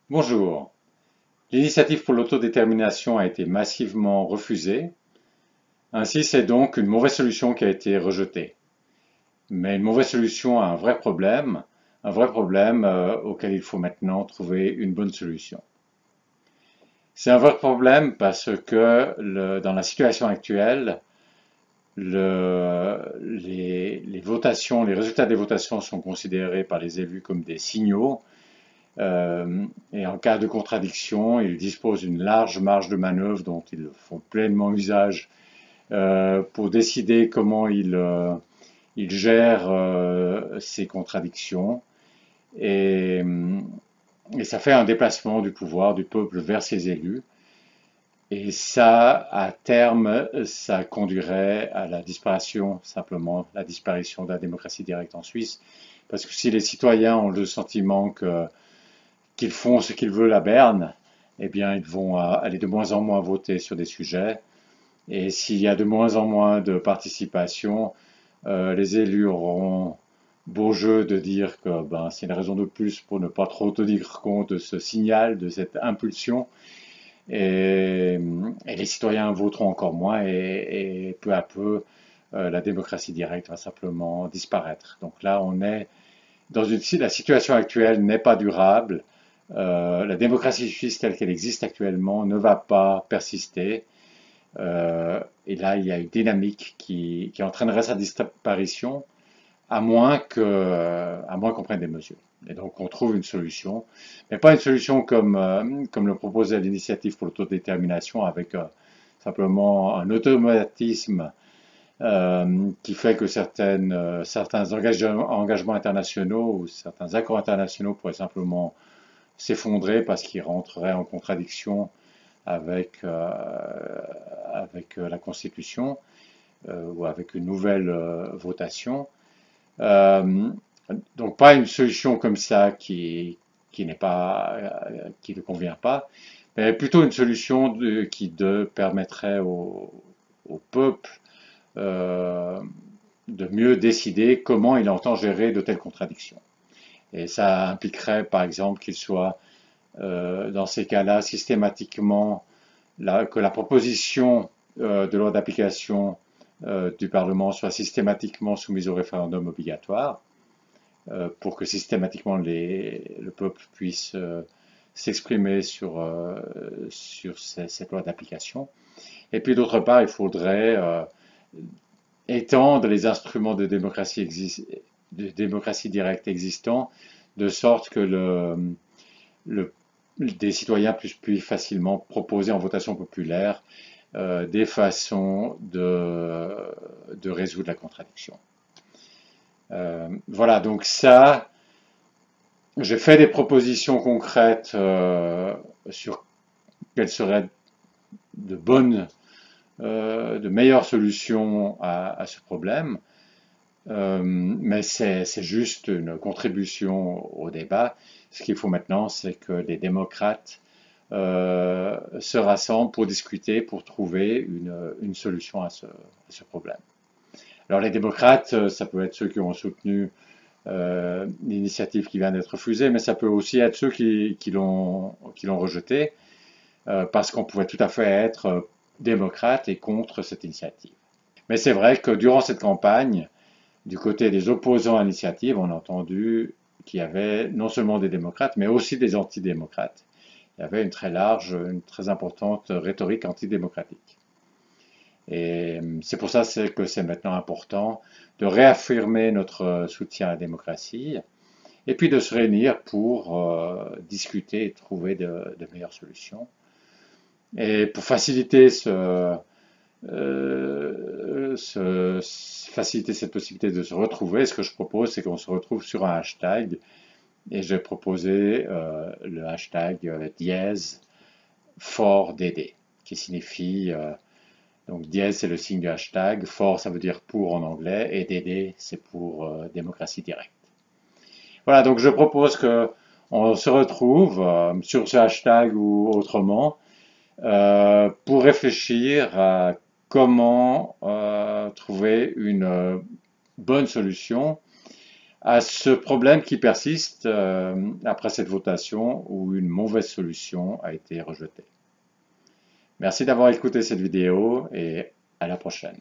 Bonjour. L'initiative pour l'autodétermination a été massivement refusée. Ainsi, c'est donc une mauvaise solution qui a été rejetée. Mais une mauvaise solution a un vrai problème auquel il faut maintenant trouver une bonne solution. C'est un vrai problème parce que dans la situation actuelle, les votations, les résultats des votations sont considérés par les élus comme des signaux. Et en cas de contradiction, ils disposent d'une large marge de manœuvre dont ils font pleinement usage pour décider comment ils gèrent ces contradictions. Et, et ça fait un déplacement du pouvoir du peuple vers ses élus. Et ça, à terme, ça conduirait à la disparition, simplement, la disparition de la démocratie directe en Suisse. Parce que si les citoyens ont le sentiment qu'ils font ce qu'ils veulent à Berne, eh bien, ils vont aller de moins en moins voter sur des sujets. Et s'il y a de moins en moins de participation, les élus auront beau jeu de dire que c'est une raison de plus pour ne pas trop tenir compte de ce signal, de cette impulsion. Et, et les citoyens voteront encore moins et peu à peu, la démocratie directe va simplement disparaître. Donc là, on est dans la situation actuelle n'est pas durable. La démocratie suisse telle qu'elle existe actuellement ne va pas persister. Et là, il y a une dynamique qui entraînerait sa disparition, à moins qu'on prenne des mesures. Et donc, on trouve une solution, mais pas une solution comme le proposait l'initiative pour l'autodétermination, avec simplement un automatisme qui fait que certains engagements internationaux ou certains accords internationaux pourraient simplement s'effondrer parce qu'ils rentreraient en contradiction avec, euh, avec la Constitution ou avec une nouvelle votation. Euh, donc pas une solution comme ça qui ne convient pas, mais plutôt une solution permettrait au peuple euh, de mieux décider comment il entend gérer de telles contradictions. Et ça impliquerait par exemple qu'il soit dans ces cas-là systématiquement que la proposition de loi d'application du Parlement soit systématiquement soumise au référendum obligatoire pour que systématiquement le peuple puisse s'exprimer sur cette loi d'application. Et puis d'autre part, il faudrait étendre les instruments de démocratie directe existants de sorte que le, des citoyens puissent plus facilement proposer en votation populaire des façons de résoudre la contradiction. Voilà, donc ça, j'ai fait des propositions concrètes sur quelles seraient de bonnes, de meilleures solutions à ce problème. Mais c'est juste une contribution au débat. Ce qu'il faut maintenant, c'est que les démocrates se rassemblent pour discuter, pour trouver une solution à ce problème. Alors les démocrates, ça peut être ceux qui ont soutenu l'initiative qui vient d'être refusée, mais ça peut aussi être ceux qui l'ont rejetée, parce qu'on pouvait tout à fait être démocrate et contre cette initiative. Mais c'est vrai que durant cette campagne, du côté des opposants à l'initiative, on a entendu qu'il y avait non seulement des démocrates, mais aussi des antidémocrates. Il y avait une très importante rhétorique antidémocratique. Et c'est pour ça que c'est maintenant important de réaffirmer notre soutien à la démocratie et puis de se réunir pour discuter et trouver de meilleures solutions. Et pour faciliter faciliter cette possibilité de se retrouver, ce que je propose, c'est qu'on se retrouve sur un hashtag. Et j'ai proposé le hashtag dièse for DD, qui signifie, donc dièse c'est le signe du hashtag, for ça veut dire pour en anglais, et DD c'est pour démocratie directe. Voilà, donc je propose que on se retrouve sur ce hashtag ou autrement pour réfléchir à comment trouver une bonne solution à ce problème qui persiste après cette votation où une mauvaise solution a été rejetée. Merci d'avoir écouté cette vidéo et à la prochaine.